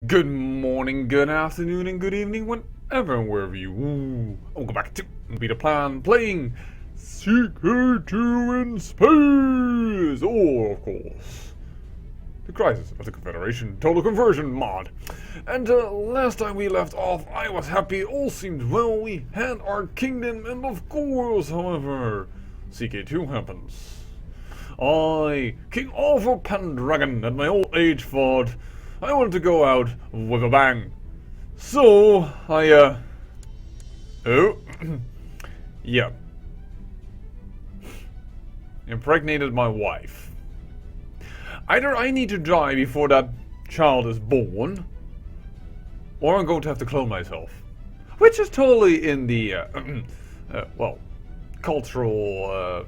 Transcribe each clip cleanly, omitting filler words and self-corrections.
Good morning, good afternoon, and good evening, whenever and wherever you welcome back to Be the Plan, playing CK2 in space, or of course, the Crisis of the Confederation Total Conversion mod. And last time we left off, I was happy, all seemed well, we had our kingdom, and of course, however, CK2 happens. I, King Arthur Pendragon, at my old age, thought I wanted to go out with a bang. So, yeah. Impregnated my wife. Either I need to die before that child is born, or I'm going to have to clone myself. Which is totally in the, cultural,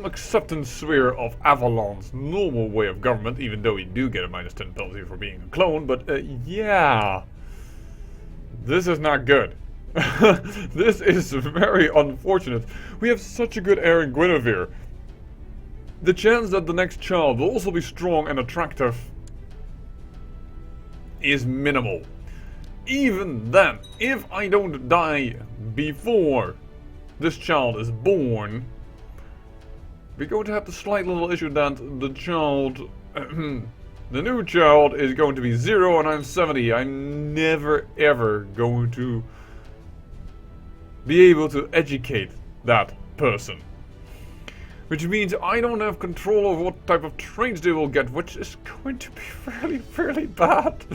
acceptance sphere of Avalon's normal way of government, even though you do get a -10 penalty for being a clone, but yeah. This is not good. This is very unfortunate. We have such a good heir in Guinevere. The chance that the next child will also be strong and attractive is minimal. Even then, if I don't die before this child is born, we're going to have the slight little issue that the child, the new child is going to be 0 and I'm 70. I'm never ever going to be able to educate that person. Which means I don't have control over what type of traits they will get, which is going to be fairly bad.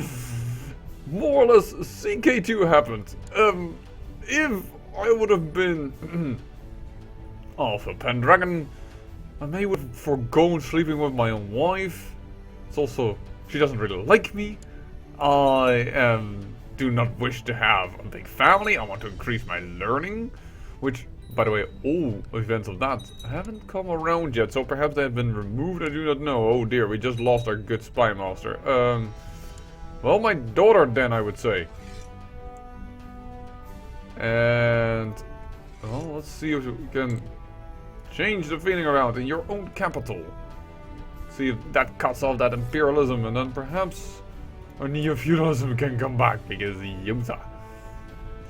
More or less, CK2 happened. If I would have been Arthur Pendragon, I may have forgone sleeping with my own wife. It's also, she doesn't really like me. I do not wish to have a big family. I want to increase my learning. Which, by the way, all events of that haven't come around yet. So perhaps they have been removed, I do not know. Oh dear, we just lost our good spy master. Well, my daughter then, I would say. And, well, let's see if we can change the feeling around in your own capital. See if that cuts off that imperialism, and then perhaps our neo-feudalism can come back, because Yota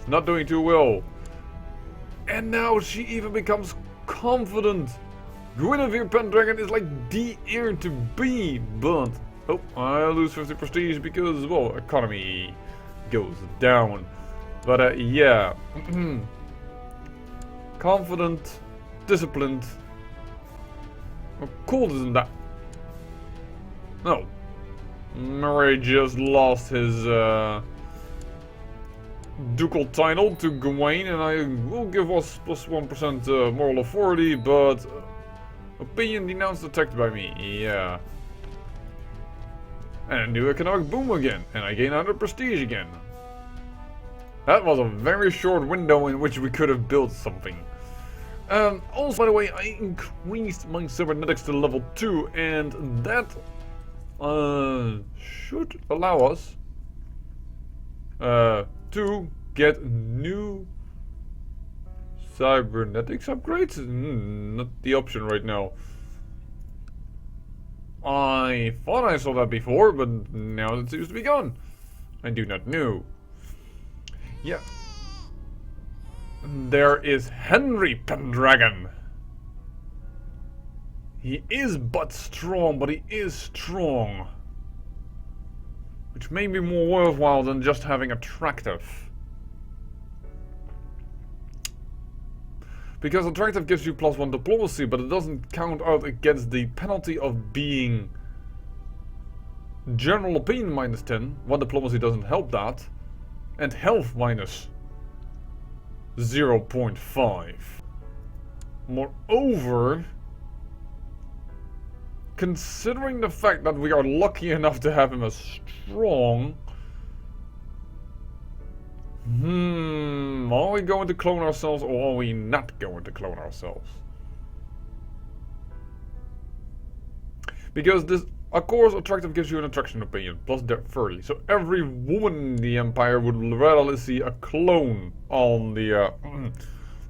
is not doing too well. And now she even becomes confident. Guinevere Pendragon is like the heir to be, but oh, I lose 50 prestige because, well, economy goes down. But yeah, confident, disciplined. How cool isn't that? No. Murray just lost his ducal title to Gawain, and I will give us plus 1% moral authority, but opinion denounced attacked by me. Yeah. And a new economic boom again, and I gain 100 prestige again. That was a very short window in which we could have built something. Also, by the way, I increased my cybernetics to level 2, and that should allow us to get new cybernetics upgrades. Not the option right now. I thought I saw that before, but now it seems to be gone. I do not know. Yeah. There is Henry Pendragon. He is but strong, but he is strong. Which may be more worthwhile than just having attractive. Because attractive gives you plus 1 diplomacy, but it doesn't count out against the penalty of being general opinion -10. 1 diplomacy doesn't help that. And health minus 0.5. Moreover, considering the fact that we are lucky enough to have him as strong, are we going to clone ourselves, or are we not going to clone ourselves? Because this, of course, attractive gives you an attraction opinion, plus 30. So every woman in the Empire would rather see a clone on the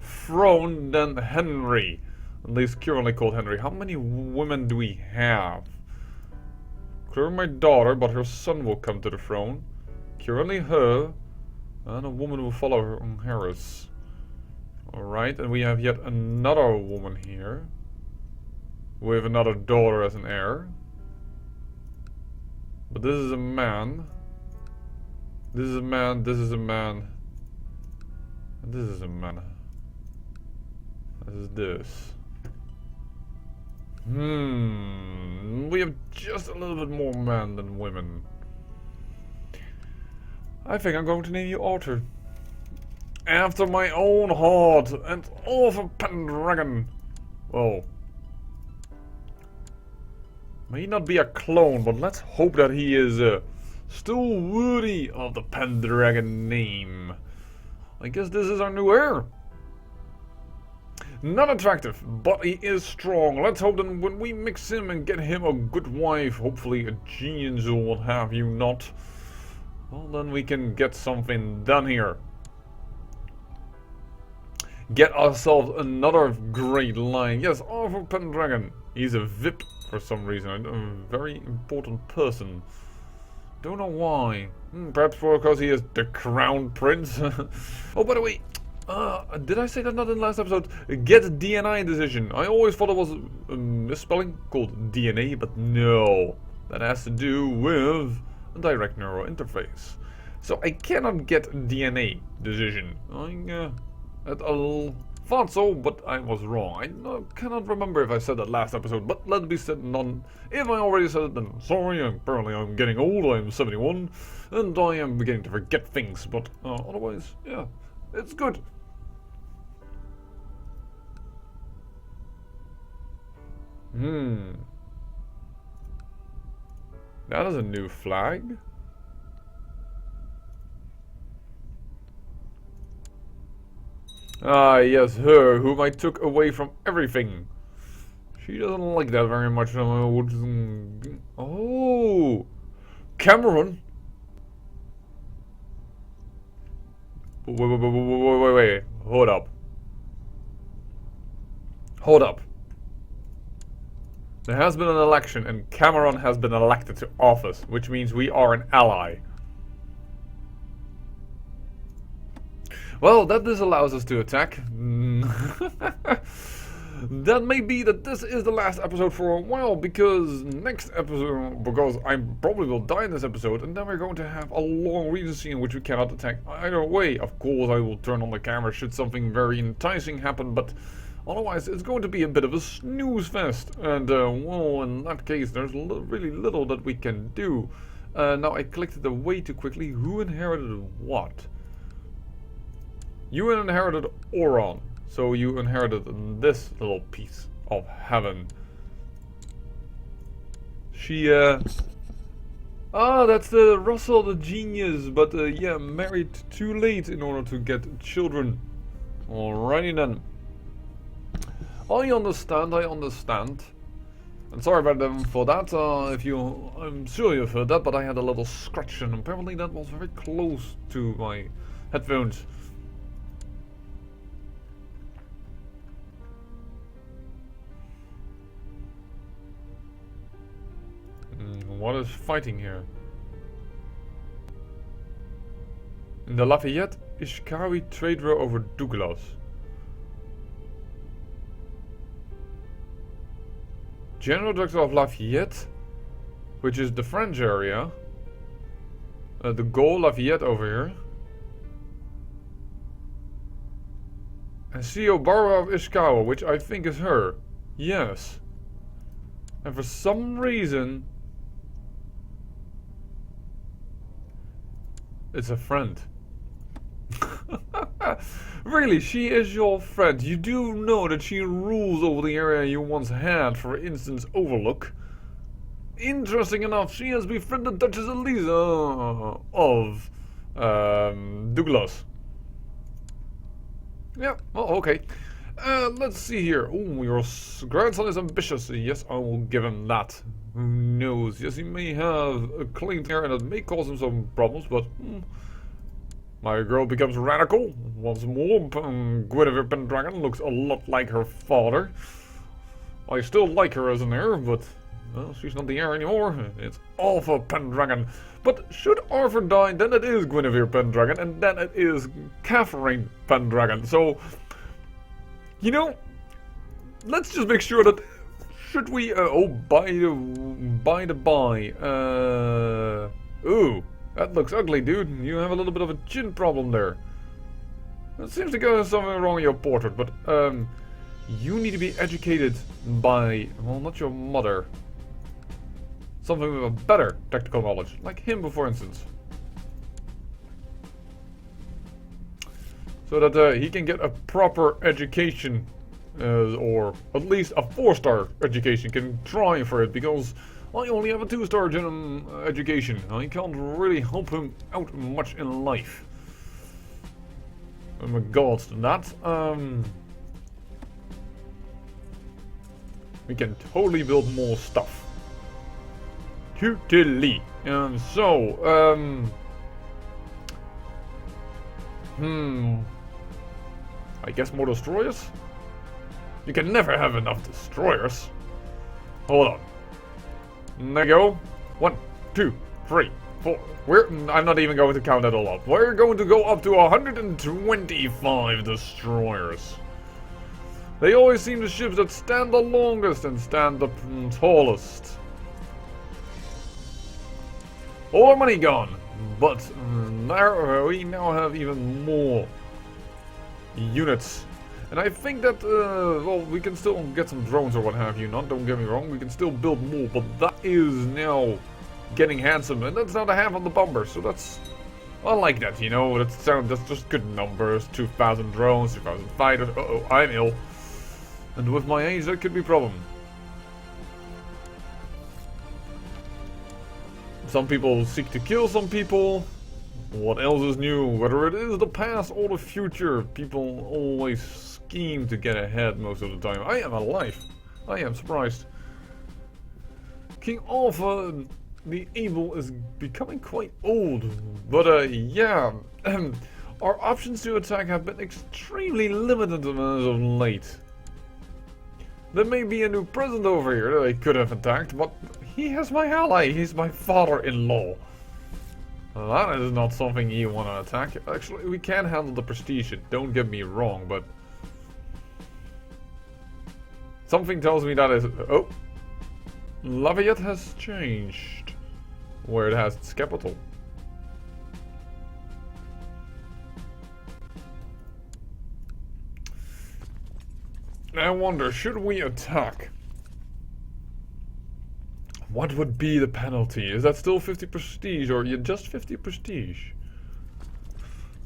throne than Henry. At least currently called Henry. How many women do we have? her my daughter, but her son will come to the throne. Currently her, and a woman will follow her on Harris. Alright, and we have yet another woman here. With another daughter as an heir. But this is a man. This is a man, this is a man. And this is a man. This is this. We have just a little bit more men than women. I think I'm going to name you Arthur. After my own heart and Arthur Pendragon. Well, may not be a clone, but let's hope that he is still worthy of the Pendragon name. I guess this is our new heir. Not attractive, but he is strong. Let's hope that when we mix him and get him a good wife, hopefully a genius or what have you not, well then we can get something done here. Get ourselves another great line. Yes, Arthur Pendragon. He's a VIP for some reason. A very important person. Don't know why. Perhaps because he is the crown prince. Oh, by the way, did I say that not in the last episode? Get DNI decision. I always thought it was a misspelling called DNA, but no. That has to do with a direct neural interface. So I cannot get DNA decision. I thought so, but I was wrong. I cannot remember if I said that last episode, but let it be said none. If I already said it, then sorry. Apparently I'm getting old. I'm 71, and I am beginning to forget things. But otherwise, yeah, it's good. That is a new flag. Ah, yes, her, whom I took away from everything. She doesn't like that very much. Oh, Cameron. Wait. Hold up. Hold up. There has been an election and Cameron has been elected to office, which means we are an ally. Well, that disallows us to attack. That may be that this is the last episode for a while, because I probably will die in this episode, and then we're going to have a long regency in which we cannot attack either way. Of course, I will turn on the camera should something very enticing happen, but otherwise it's going to be a bit of a snooze fest. And, well, in that case, there's really little that we can do. Now, I clicked it way too quickly. Who inherited what? You inherited Oron, so you inherited this little piece of heaven. She, that's the Russell, the genius, but, yeah, married too late in order to get children. Alrighty then. I understand. And sorry about them for that, I'm sure you've heard that, but I had a little scratch, and apparently that was very close to my headphones. What is fighting here? In the Lafayette, Ishikawi trade war over Douglas. General Director of Lafayette, which is the French area. The goal Lafayette over here. And CEO Barbara of Ishikawa, which I think is her. Yes. And for some reason, it's a friend. Really, she is your friend. You do know that she rules over the area you once had, for instance, Overlook. Interesting enough, she has befriended Duchess Eliza of Douglas. Yeah, well, okay. Let's see here. Ooh, your grandson is ambitious. Yes, I will give him that. Who knows? Yes, he may have a claim here, and it may cause him some problems, but my girl becomes radical once more. Guinevere Pendragon looks a lot like her father. I still like her as an heir, but Well, she's not the heir anymore. It's Alpha Pendragon. But should Arthur die, then it is Guinevere Pendragon, and then it is Catherine Pendragon. So, you know, let's just make sure that... Should we... oh, by the by... ooh, that looks ugly, dude. You have a little bit of a chin problem there. It seems to go something wrong with your portrait, but, you need to be educated by... Well, not your mother. Something with a better technical knowledge. Like him, for instance. So that he can get a proper education. Or at least a 4-star education. Can try for it. Because I only have a 2-star education. I can't really help him out much in life. In regards to that. We can totally build more stuff. Totally. I guess more destroyers? You can never have enough destroyers. Hold on. There you go. 1, 2, 3, 4. I'm not even going to count that all up. We're going to go up to 125 destroyers. They always seem the ships that stand the longest and stand the tallest. All our money gone, but we now have even more units. And I think that, well, we can still get some drones or what have you not, don't get me wrong, we can still build more, but that is now getting handsome, and that's not a half on the bomber, so that's... I like that, you know, that's just good numbers, 2,000 drones, 2,000 fighters, uh-oh, I'm ill. And with my age, that could be a problem. Some people seek to kill some people. What else is new? Whether it is the past or the future, people always scheme to get ahead most of the time. I am alive. I am surprised. King Alpha the Able is becoming quite old. But yeah, our options to attack have been extremely limited as of late. There may be a new president over here that I could have attacked, but he is my ally. He's my father-in-law. That is not something you want to attack. Actually, we can handle the prestige, don't get me wrong, but... Something tells me that is... Oh! Lafayette has changed where it has its capital. I wonder, should we attack? What would be the penalty? Is that still 50 prestige or just 50 prestige?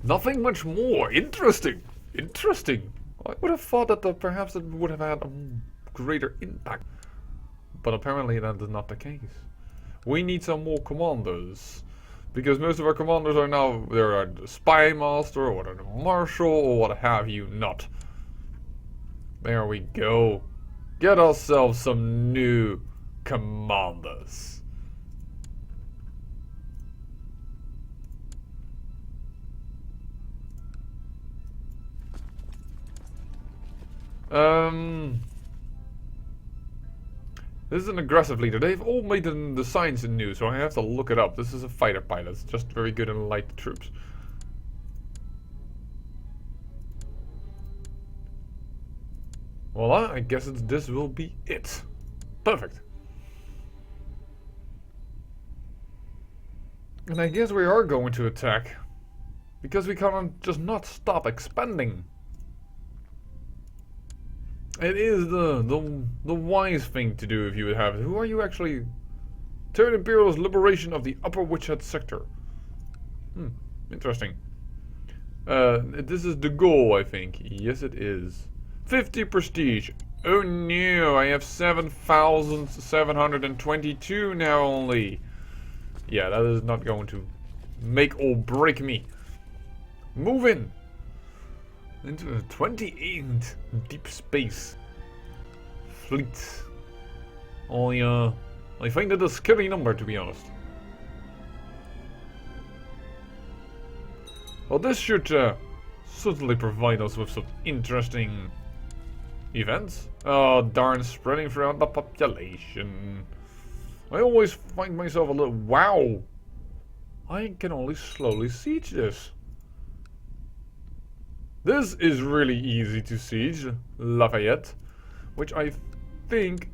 Nothing much more. Interesting. Interesting. I would have thought that perhaps it would have had a greater impact. But apparently that is not the case. We need some more commanders. Because most of our commanders are now, they're the spy master or the marshal or what have you not. There we go. Get ourselves some new commanders. This is an aggressive leader. They've all made the signs in new, so I have to look it up. This is a fighter pilot. It's just very good in light troops. Voila, I guess this will be it. Perfect. And I guess we are going to attack. Because we can't just not stop expanding. It is the wise thing to do if you would have it. Who are you actually? Terran Imperial's liberation of the Upper Witchhead sector. Interesting. This is the goal, I think. Yes, it is. 50 prestige. Oh no, I have 7,722 now only. Yeah, that is not going to make or break me. Move in. Into a 28 deep space fleet. I find it a scary number, to be honest. Well, this should certainly provide us with some interesting events. Oh darn, spreading throughout the population. I always find myself a little... Wow! I can only slowly siege this. This is really easy to siege, Lafayette. Which I think...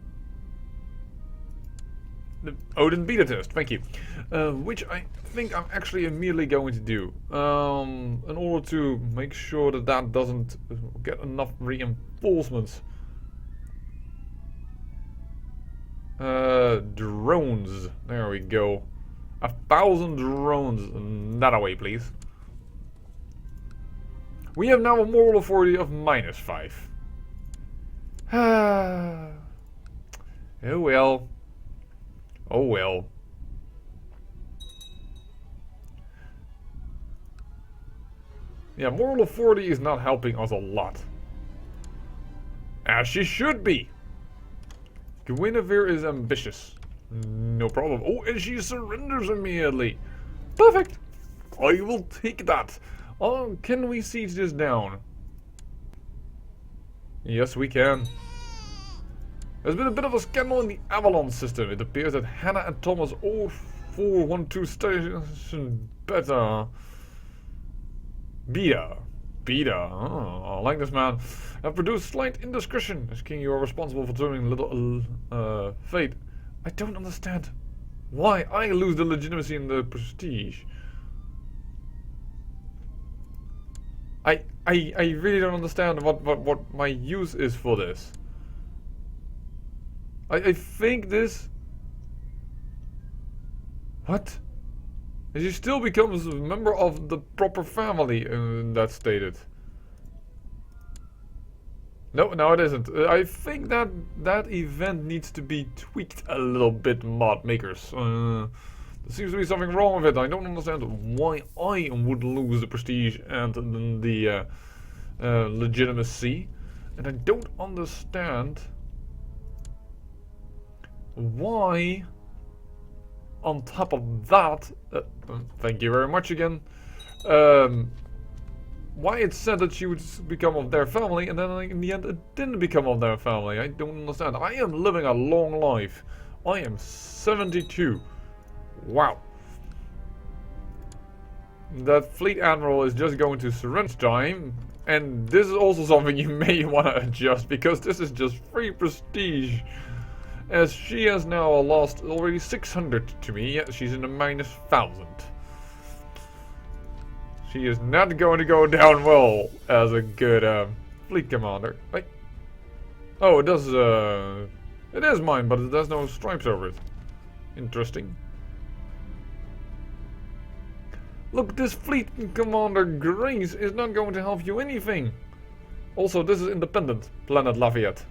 Oh, didn't beat a test, thank you. Which I think I'm actually immediately going to do. In order to make sure that that doesn't get enough reinforcements. Drones. There we go. 1,000 drones. That away, please. We have now a moral authority of -5. Oh well. Oh well. Yeah, moral authority is not helping us a lot. As she should be. Guinevere is ambitious. No problem. Oh, and she surrenders immediately. Perfect. I will take that. Oh, can we siege this down? Yes, we can. There's been a bit of a scandal in the Avalon system. It appears that Hannah and Thomas 0412 station beta. Oh, I like this man. Have produced slight indiscretion. As king, you are responsible for turning little fate. I don't understand why I lose the legitimacy and the prestige. I really don't understand what my use is for this. I think this... What? She still becomes a member of the proper family, that's stated. No, it isn't. I think that event needs to be tweaked a little bit, mod makers. There seems to be something wrong with it. I don't understand why I would lose the prestige and the legitimacy. And I don't understand why, on top of that, thank you very much again, why it said that she would become of their family, and then in the end it didn't become of their family. I don't understand. I am living a long life. I am 72. Wow. That fleet admiral is just going to surrender time, and this is also something you may want to adjust, because this is just free prestige. As she has now lost already 600 to me. Yeah, she's in the -1000. She is not going to go down well as a good fleet commander. Wait. Oh, it does. It is mine, but it has no stripes over it. Interesting. Look, this fleet commander Grace is not going to help you anything. Also, this is independent, Planet Lafayette.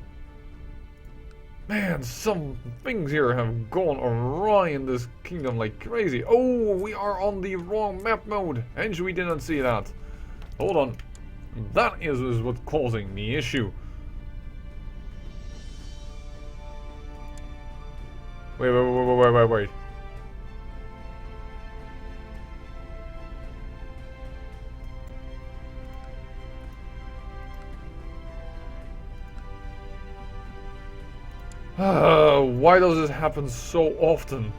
Man, some things here have gone awry in this kingdom like crazy. Oh, we are on the wrong map mode. And we didn't see that. Hold on. That is what's causing the issue. Wait. Why does this happen so often?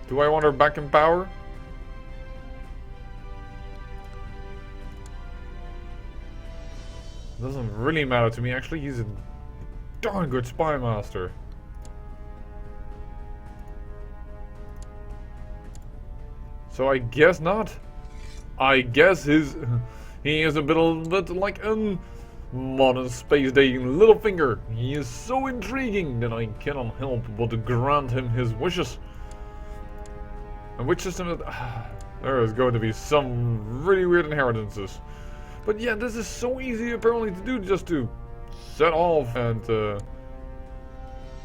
Do I want her back in power? Doesn't really matter to me, actually. He's a darn good spy master. So I guess not. I guess he is a bit like modern space dating Littlefinger. He is so intriguing that I cannot help but to grant him his wishes. And which system? There is going to be some really weird inheritances. But yeah, this is so easy apparently to do, just to set off and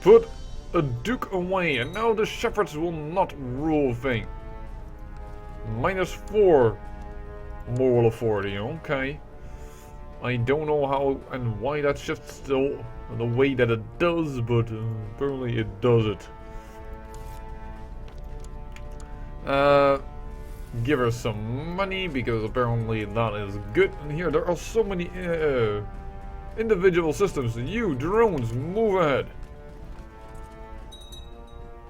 put a duke away, and now the shepherds will not rule thing. -4 moral authority, okay. I don't know how and why that shifts still the way that it does, but apparently it does it. give her some money because apparently that is good. And here there are so many individual systems. You drones, move ahead.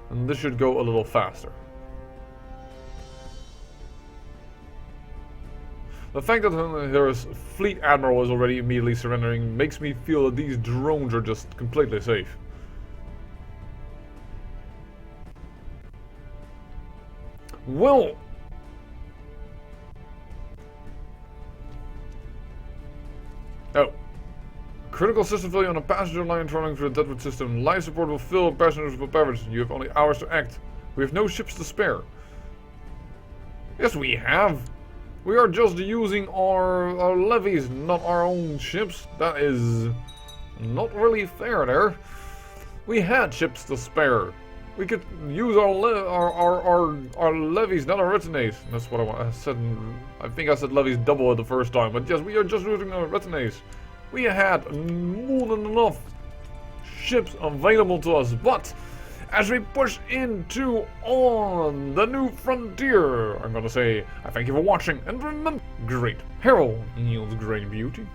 And this should go a little faster. The fact that her fleet admiral is already immediately surrendering makes me feel that these drones are just completely safe. Well, oh, critical system failure on a passenger line traveling through the Deadwood system. Life support will fill passengers with beverage. You have only hours to act. We have no ships to spare. Yes, we have. We are just using our levies, not our own ships. That is not really fair there. We had ships to spare. We could use our levies, not our retinades. That's what I said. I think I said levies double the first time, but yes, we are just using our retinades. We had more than enough ships available to us, but as we push into on the new frontier, I'm gonna say I thank you for watching, and remember, great peril yields great beauty.